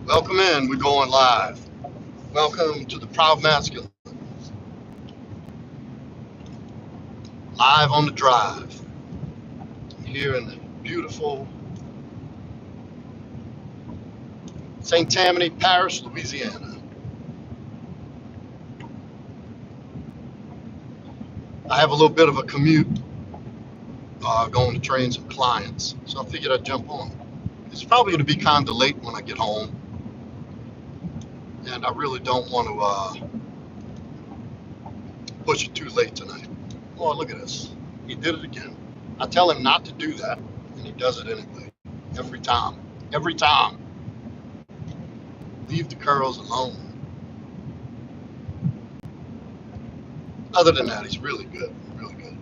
Welcome in. We're going live. Welcome to the Proud Masculine, live on the drive. Here in the beautiful St. Tammany Parish, Louisiana. I have a little bit of a commute going to train some clients, so I figured I'd jump on. It's probably going to be kind of late when I get home, and I really don't want to push it too late tonight. Oh, look at this. He did it again. I tell him not to do that, and he does it anyway. Every time. Every time. Leave the curls alone. Other than that, he's really good. Really good.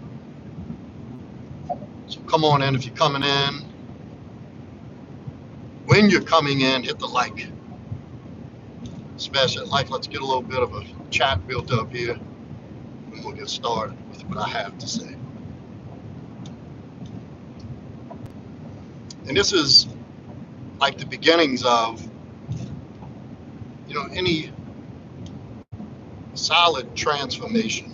So come on in if you're coming in. When you're coming in, hit the like. Smash that like. Let's get a little bit of a chat built up here, and we'll get started with what I have to say. And this is like the beginnings of, any solid transformation.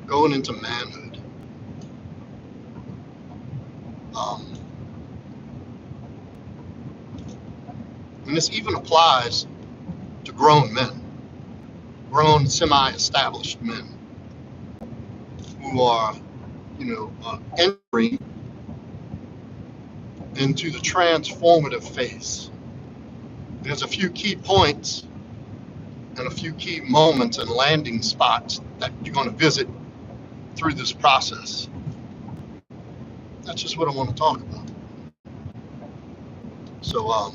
Going into manhood. And this even applies to grown men, grown semi-established men who are, entering into the transformative phase. There's a few key points and a few key moments and landing spots that you're going to visit through this process. That's just what I want to talk about. So,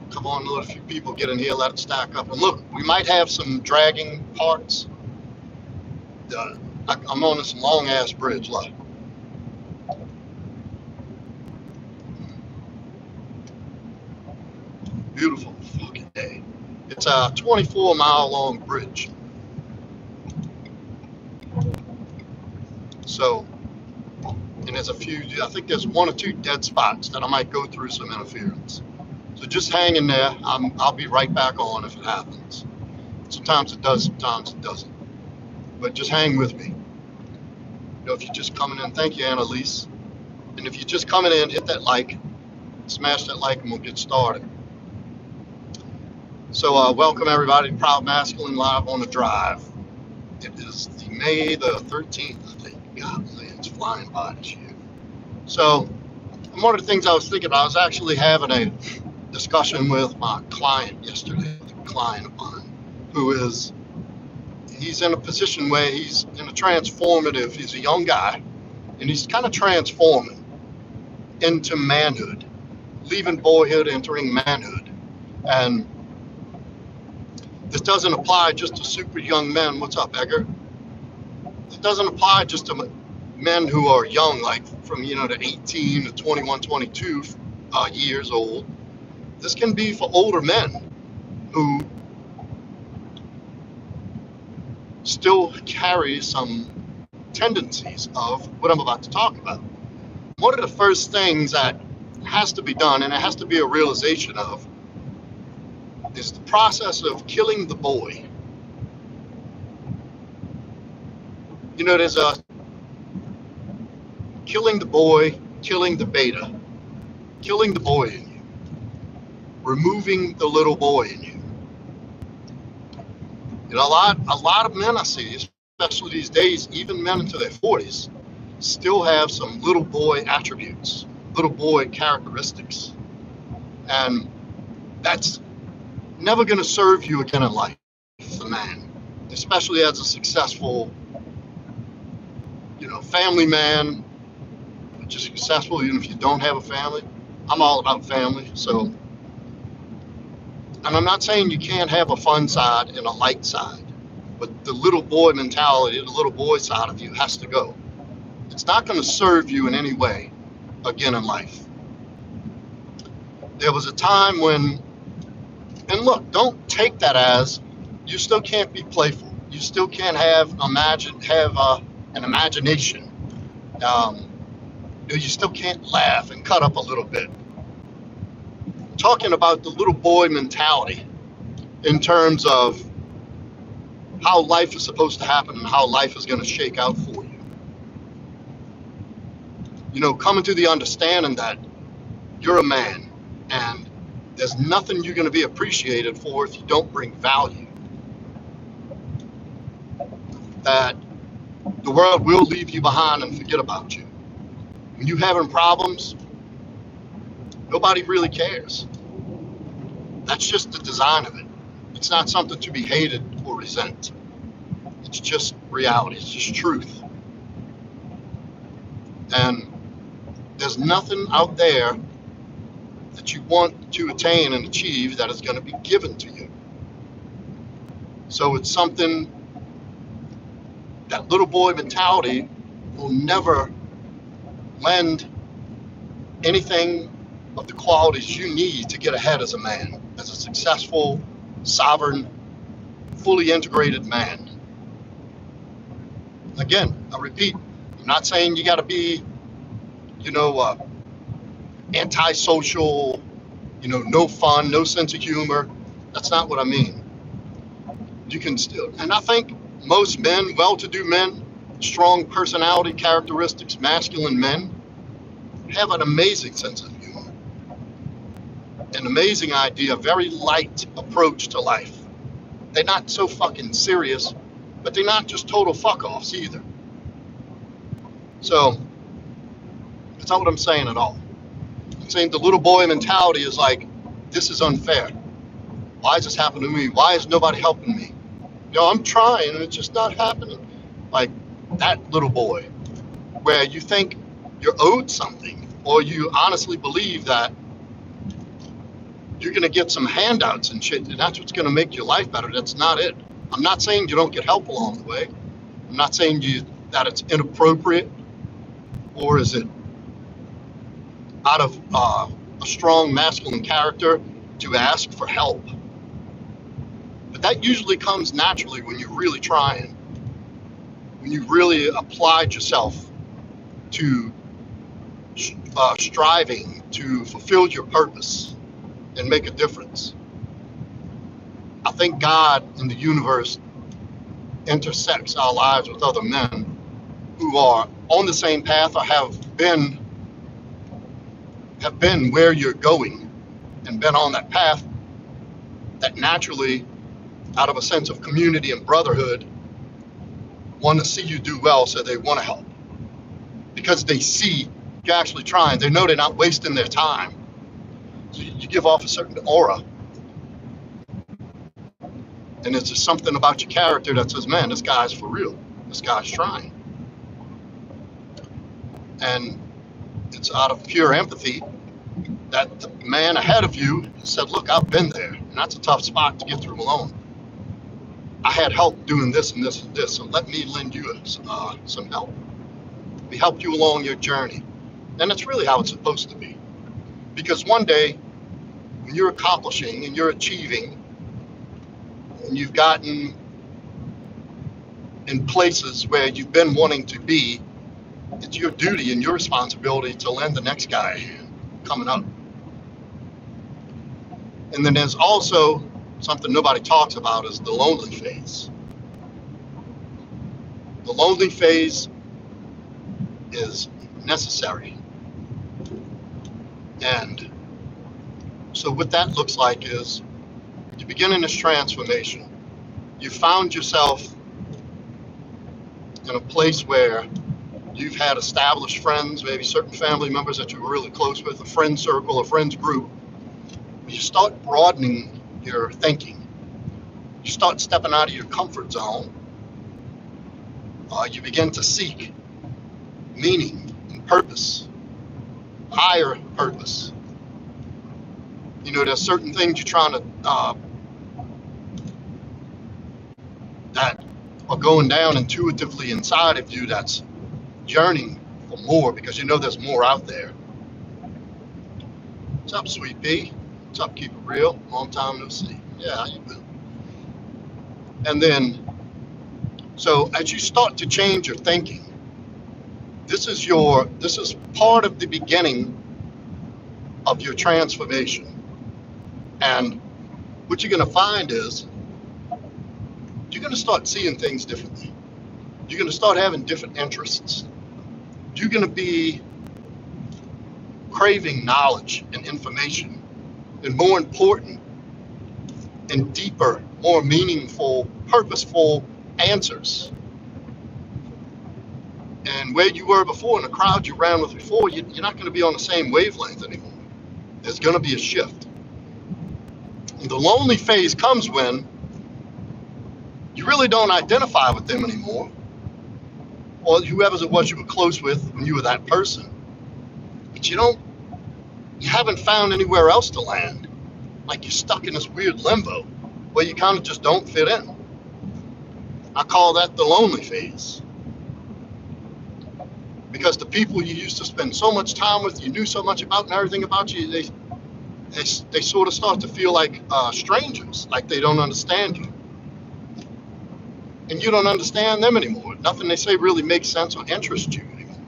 come on, let a few people get in here, let it stack up. And look, we might have some dragging parts. I'm on this long ass bridge, look. Beautiful fucking day. It's a 24-mile long bridge. So, and there's I think there's one or two dead spots that I might go through some interference. So just hang in there. I'll be right back on if it happens. Sometimes it does, sometimes it doesn't. But just hang with me. If you're just coming in, thank you, Annalise. And if you're just coming in, hit that like, smash that like, and we'll get started. So welcome everybody to Proud Masculine live on the drive. It is the May the 13th, I think. God, it's flying by this year. So one of the things I was thinking about, I was actually having a discussion with my client yesterday, a client of mine, he's in a position where he's in he's a young guy, and he's kind of transforming into manhood, leaving boyhood, entering manhood. And this doesn't apply just to super young men. What's up, Edgar? It doesn't apply just to men who are young, like from, the 18 to 21, 22 years old. This can be for older men who still carry some tendencies of what I'm about to talk about. One of the first things that has to be done, and it has to be a realization of, is the process of killing the boy. There's a killing the boy, killing the beta, killing the boy in you, removing the little boy in you. A lot of men I see, especially these days, even men into their 40s, still have some little boy attributes, little boy characteristics. And that's never going to serve you again in life, the man, especially as a successful, family man, just successful, even if you don't have a family. I'm all about family, so, and I'm not saying you can't have a fun side and a light side, but the little boy mentality, the little boy side of you has to go. It's not going to serve you in any way again in life. There was a time when, and look, don't take that as you still can't be playful. You still can't have an imagination. You still can't laugh and cut up a little bit. Talking about the little boy mentality in terms of how life is supposed to happen and how life is going to shake out for you. You know, coming to the understanding that you're a man and there's nothing you're going to be appreciated for if you don't bring value. That the world will leave you behind and forget about you. When you're having problems, nobody really cares. That's just the design of it. It's not something to be hated or resent. It's just reality. It's just truth. And there's nothing out there that you want to attain and achieve that is going to be given to you. So it's something, that little boy mentality will never lend anything of the qualities you need to get ahead as a man, as a successful, sovereign, fully integrated man. Again, I repeat, I'm not saying you got to be, antisocial, no fun, no sense of humor. That's not what I mean. You can still, and I think most men, well-to-do men, strong personality characteristics, masculine men, have an amazing sense of humor, an amazing idea, a very light approach to life. They're not so fucking serious, but they're not just total fuck-offs either. So, that's not what I'm saying at all. I'm saying the little boy mentality is like, this is unfair. Why is this happening to me? Why is nobody helping me? I'm trying and it's just not happening. Like that little boy, where you think you're owed something, or you honestly believe that you're gonna get some handouts and shit, and that's what's gonna make your life better. That's not it. I'm not saying you don't get help along the way. I'm not saying that it's inappropriate, or is it out of a strong masculine character to ask for help. But that usually comes naturally when you're really trying, when you really applied yourself to striving to fulfill your purpose and make a difference. I think God in the universe intersects our lives with other men who are on the same path or have been where you're going and been on that path, that naturally, out of a sense of community and brotherhood, want to see you do well, so they want to help. Because they see you're actually trying. They know they're not wasting their time. So you give off a certain aura. And it's just something about your character that says, man, this guy's for real. This guy's trying. And it's out of pure empathy that the man ahead of you said, look, I've been there. And that's a tough spot to get through alone. I had help doing this and this and this, so let me lend you some help. We helped you along your journey. And that's really how it's supposed to be. Because one day, when you're accomplishing and you're achieving, and you've gotten in places where you've been wanting to be, it's your duty and your responsibility to lend the next guy a hand coming up. And then there's also something nobody talks about, is the lonely phase. The lonely phase is necessary. And so what that looks like is you begin in this transformation. You found yourself in a place where you've had established friends, maybe certain family members that you were really close with, a friend circle, a friends group. You start broadening your thinking. You start stepping out of your comfort zone. You begin to seek meaning and purpose, higher purpose. There's certain things you're trying to, that are going down intuitively inside of you, that's yearning for more, because there's more out there. What's up, Sweet Pea? What's up, Keep It Real? Long time no see. Yeah, how you been? And then, so as you start to change your thinking, This is part of the beginning of your transformation. And what you're going to find is you're going to start seeing things differently. You're going to start having different interests. You're going to be craving knowledge and information, and more important and deeper, more meaningful, purposeful answers. And where you were before, in the crowd you ran with before, you're not going to be on the same wavelength anymore. There's going to be a shift. And the lonely phase comes when you really don't identify with them anymore, or whoever it was you were close with when you were that person. But you haven't found anywhere else to land. Like you're stuck in this weird limbo where you kind of just don't fit in. I call that the lonely phase. Because the people you used to spend so much time with, you knew so much about and everything about you, they sort of start to feel like strangers, like they don't understand you. And you don't understand them anymore. Nothing they say really makes sense or interests you anymore.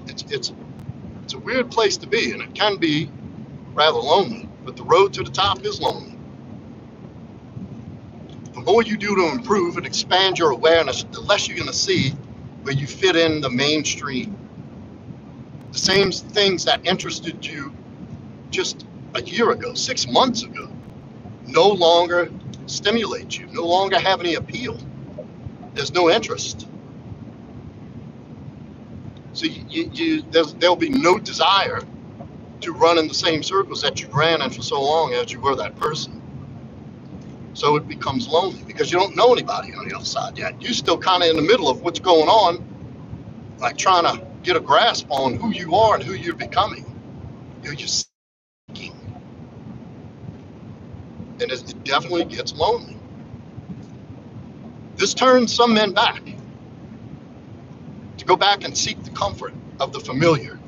It's a weird place to be, and it can be rather lonely, but the road to the top is lonely. The more you do to improve and expand your awareness, the less you're going to see where you fit in the mainstream. The same things that interested you just a year ago, 6 months ago, no longer stimulate you, no longer have any appeal. There's no interest. So there'll be no desire to run in the same circles that you ran in for so long as you were that person. So it becomes lonely because you don't know anybody on the other side yet. You're still kind of in the middle of what's going on, like trying to get a grasp on who you are and who you're becoming. You're just seeking. And it definitely gets lonely. This turns some men back to go back and seek the comfort of the familiar.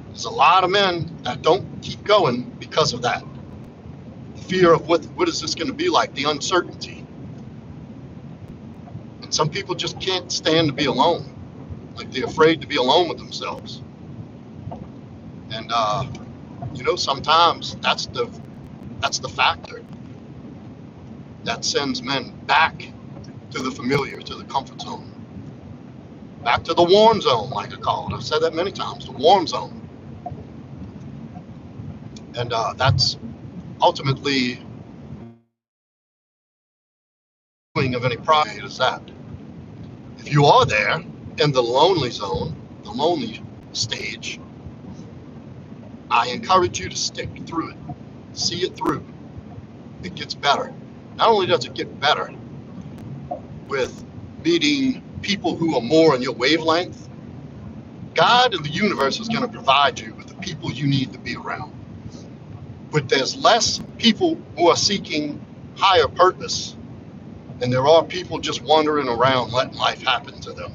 There's a lot of men that don't keep going because of that. The fear of what is this going to be like, the uncertainty. And some people just can't stand to be alone. Like they're afraid to be alone with themselves. And sometimes that's the factor that sends men back to the familiar, to the comfort zone. Back to the warm zone, like I call it. I've said that many times, the warm zone. And that's ultimately of any progress is that. If you are there in the lonely zone, the lonely stage, I encourage you to stick through it. See it through. It gets better. Not only does it get better with meeting people who are more on your wavelength, God and the universe is going to provide you with the people you need to be around. But there's less people who are seeking higher purpose than there are people just wandering around letting life happen to them.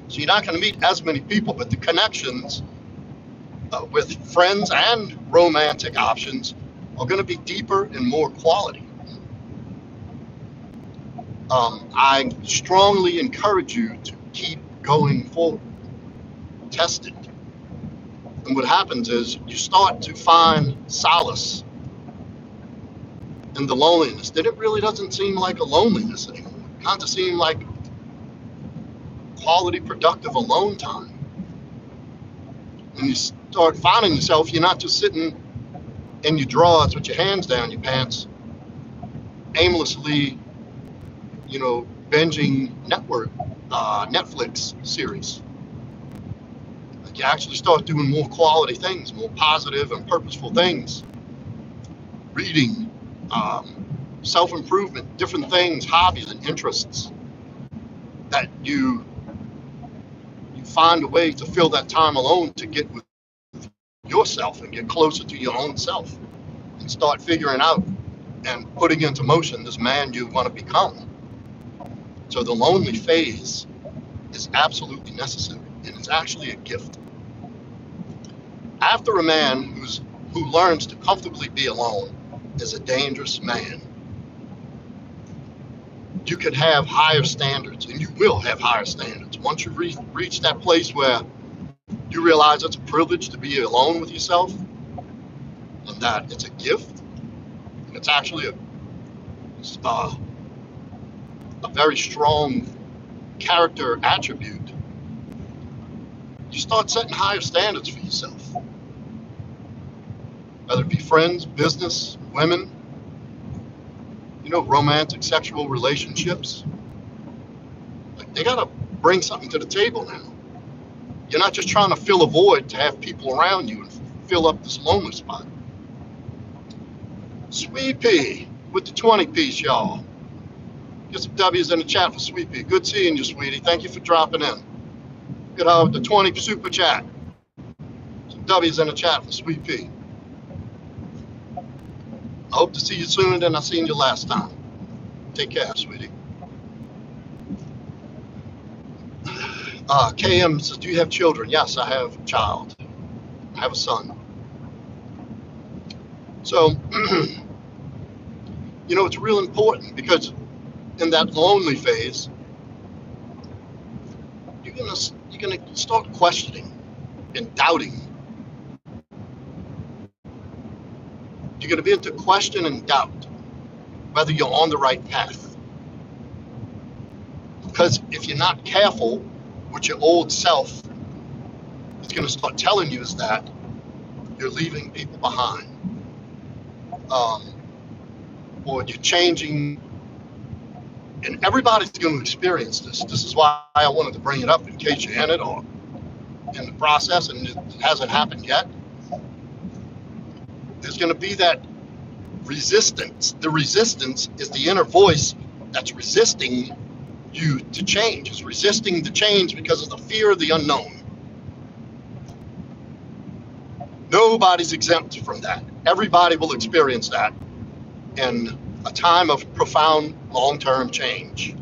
So you're not going to meet as many people, but the connections with friends and romantic options are going to be deeper and more quality. I strongly encourage you to keep going forward. Test it. And what happens is you start to find solace in the loneliness. Then it really doesn't seem like a loneliness anymore. It kind of seems like quality, productive alone time. And you start finding yourself, you're not just sitting in your drawers with your hands down your pants, aimlessly, binging Netflix series. Like you actually start doing more quality things, more positive and purposeful things. Reading, self-improvement, different things, hobbies and interests that you find a way to fill that time alone to get with yourself and get closer to your own self and start figuring out and putting into motion this man you want to become. So the lonely phase is absolutely necessary, and it's actually a gift. After a man who learns to comfortably be alone is a dangerous man. you can have higher standards, and you will have higher standards. Once you reach that place where you realize it's a privilege to be alone with yourself, and that it's a gift, and it's actually a very strong character attribute, you start setting higher standards for yourself. Whether it be friends, business, women, romantic, sexual relationships. Like, they gotta bring something to the table now. You're not just trying to fill a void to have people around you and fill up this lonely spot. Sweet Pea with the 20 piece, y'all. Get some W's in the chat for Sweet Pea. Good seeing you, sweetie. Thank you for dropping in. Get out with the 20 super chat. Some W's in the chat for Sweet Pea. I hope to see you sooner than I seen you last time. Take care, sweetie. KM says, do you have children? Yes, I have a child. I have a son. So, it's real important, because in that lonely phase, you're gonna start questioning and doubting. You're gonna begin to question and doubt whether you're on the right path. Because if you're not careful, what your old self is gonna start telling you is that you're leaving people behind. Or you're changing, and everybody's going to experience this. This is why I wanted to bring it up, in case you're in it or in the process and it hasn't happened yet. There's going to be that resistance. The resistance is the inner voice that's resisting you to change. It's resisting the change because of the fear of the unknown. Nobody's exempt from that. Everybody will experience that in a time of profound long-term change,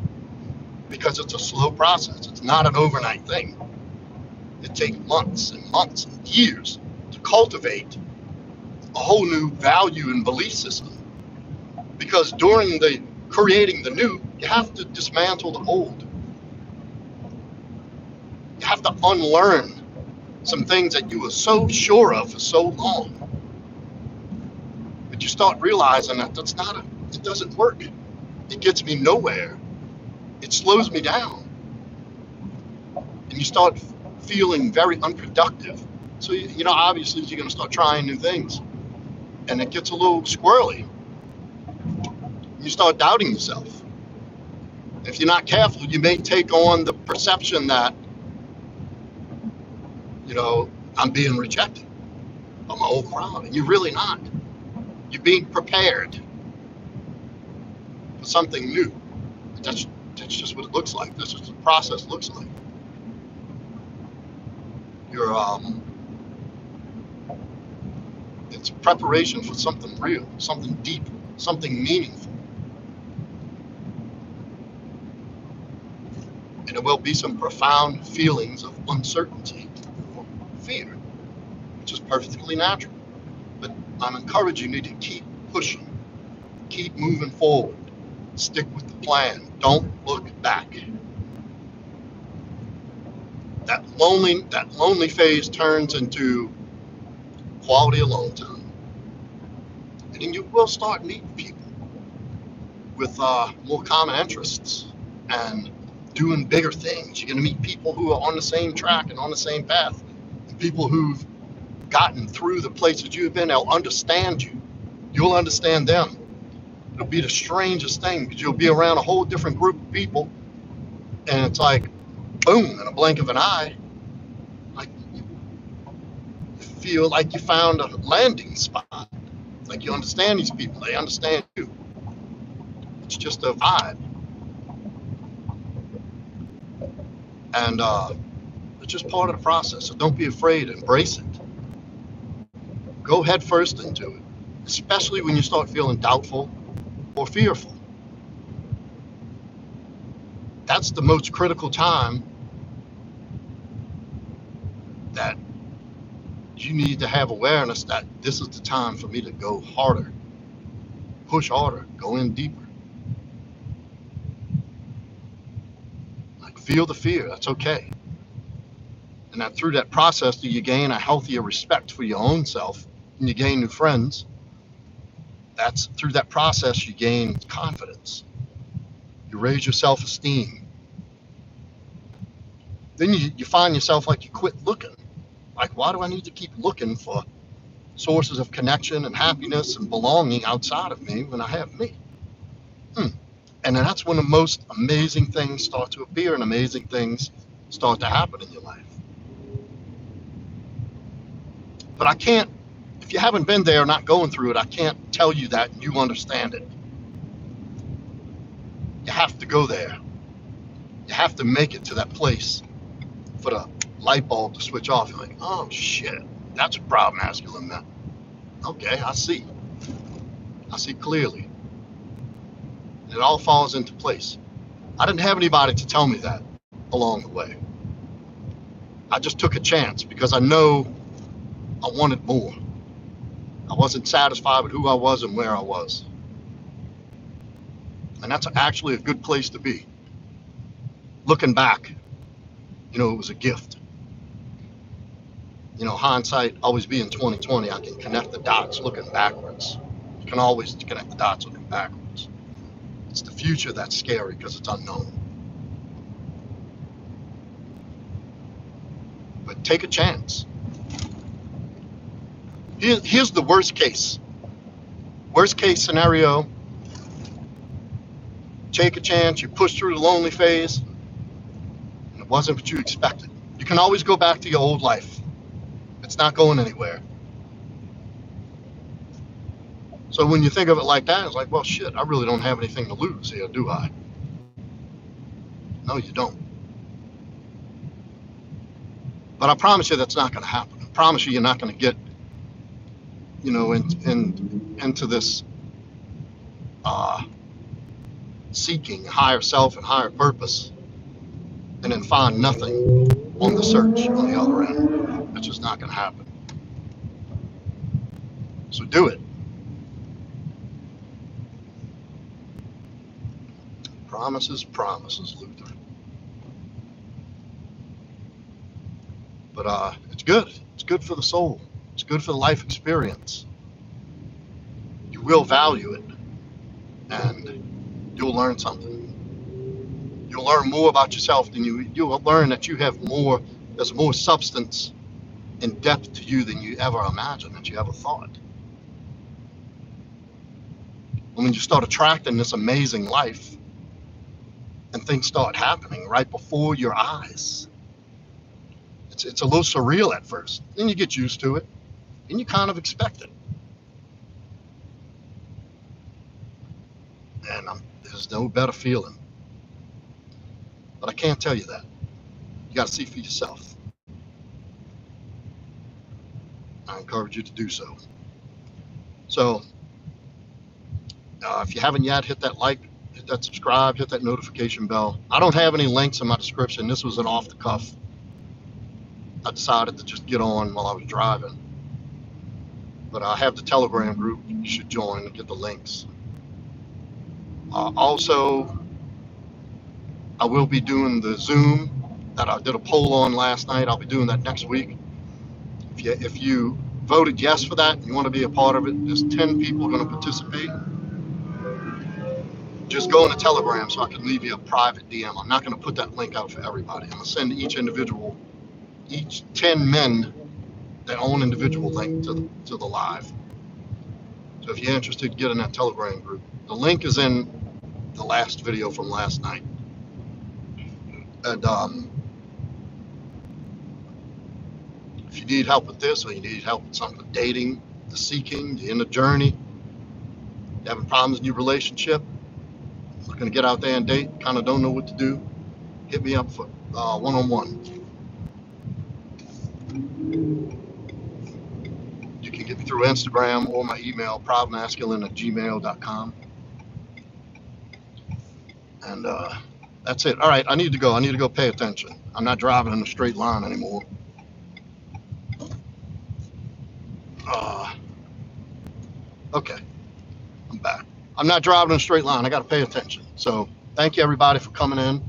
because it's a slow process. It's not an overnight thing. It takes months and months and years to cultivate a whole new value and belief system, because during the creating the new, you have to dismantle the old. You have to unlearn some things that you were so sure of for so long. But you start realizing that it doesn't work. It gets me nowhere. It slows me down. And you start feeling very unproductive. So, obviously you're going to start trying new things. And it gets a little squirrely. You start doubting yourself. If you're not careful, you may take on the perception that, I'm being rejected by my old crowd. And you're really not. You're being prepared for something new. That's just what it looks like. That's what the process looks like. It's preparation for something real, something deep, something meaningful. And there will be some profound feelings of uncertainty, fear, which is perfectly natural. But I'm encouraging you to keep pushing, keep moving forward, stick with the plan, don't look back. That lonely phase turns into quality alone time. And then you will start meeting people with more common interests and doing bigger things. You're going to meet people who are on the same track and on the same path. People who've gotten through the places you've been. They'll understand you. You'll understand them. It'll be the strangest thing, because you'll be around a whole different group of people, and it's like, boom, in a blink of an eye, like you feel like you found a landing spot. Like you understand these people, they understand you. It's just a vibe. And it's just part of the process. So don't be afraid, embrace it. Go head first into it, especially when you start feeling doubtful or fearful. That's the most critical time that you need to have awareness that this is the time for me to go harder, push harder, go in deeper. feel the fear. That's okay. And that through that process, do you gain a healthier respect for your own self, and you gain new friends. That's through that process you gain confidence. You raise your self-esteem. Then you find yourself like you quit looking. Like, why do I need to keep looking for sources of connection and happiness and belonging outside of me when I have me? And then that's when the most amazing things start to appear and amazing things start to happen in your life. But I can't, if you haven't been there or not going through it, I can't tell you that and you understand it. You have to go there. You have to make it to that place for the light bulb to switch off. You're like, oh shit, that's what proud masculine meant. Okay, I see. I see clearly. It all falls into place. I didn't have anybody to tell me that along the way. I just took a chance because I know I wanted more. I wasn't satisfied with who I was and where I was. And that's actually a good place to be. Looking back, it was a gift. Hindsight always being 20/20. I can connect the dots looking backwards. You can always connect the dots looking backwards. It's the future that's scary because it's unknown. But take a chance. Here's the worst case. Worst case scenario, take a chance, you push through the lonely phase, and it wasn't what you expected. You can always go back to your old life. It's not going anywhere. So when you think of it like that, it's like, well, shit, I really don't have anything to lose here, do I? No, you don't. But I promise you that's not going to happen. I promise you you're not going to get, into this seeking higher self and higher purpose and then find nothing on the search on the other end. It's just not going to happen. So do it. Promises, Luther. But it's good. It's good for the soul. It's good for the life experience. You will value it, and you'll learn something. You'll learn more about yourself than you'll learn that you have more. There's more substance and depth to you than you ever imagined, that you ever thought. And when you start attracting this amazing life, and things start happening right before your eyes, it's a little surreal at first. Then you get used to it, and you kind of expect it. And there's no better feeling. But I can't tell you that. You got to see for yourself. I encourage you to do so. So, if you haven't yet, hit that like, hit that subscribe, hit that notification bell. I don't have any links in my description. This was an off the cuff. I decided to just get on while I was driving. But I have the Telegram group. You should join and get the links. Also, I will be doing the Zoom that I did a poll on last night. I'll be doing that next week. If you voted yes for that, you want to be a part of it, there's 10 people going to participate. Just go into Telegram so I can leave you a private DM. I'm not going to put that link out for everybody. I'm going to send each 10 men their own individual link to the live. So if you're interested, get in that Telegram group. The link is in the last video from last night. And if you need help with this, or you need help with something, dating, the seeking, the inner journey, you having problems in your relationship, looking to get out there and date, kind of don't know what to do, hit me up for one-on-one. You can get me through Instagram or my email, proudmasculine@gmail.com. And that's it. All right, I need to go. I need to go pay attention. I'm not driving in a straight line anymore. Okay, I'm back. I'm not driving in a straight line. I got to pay attention. So thank you, everybody, for coming in.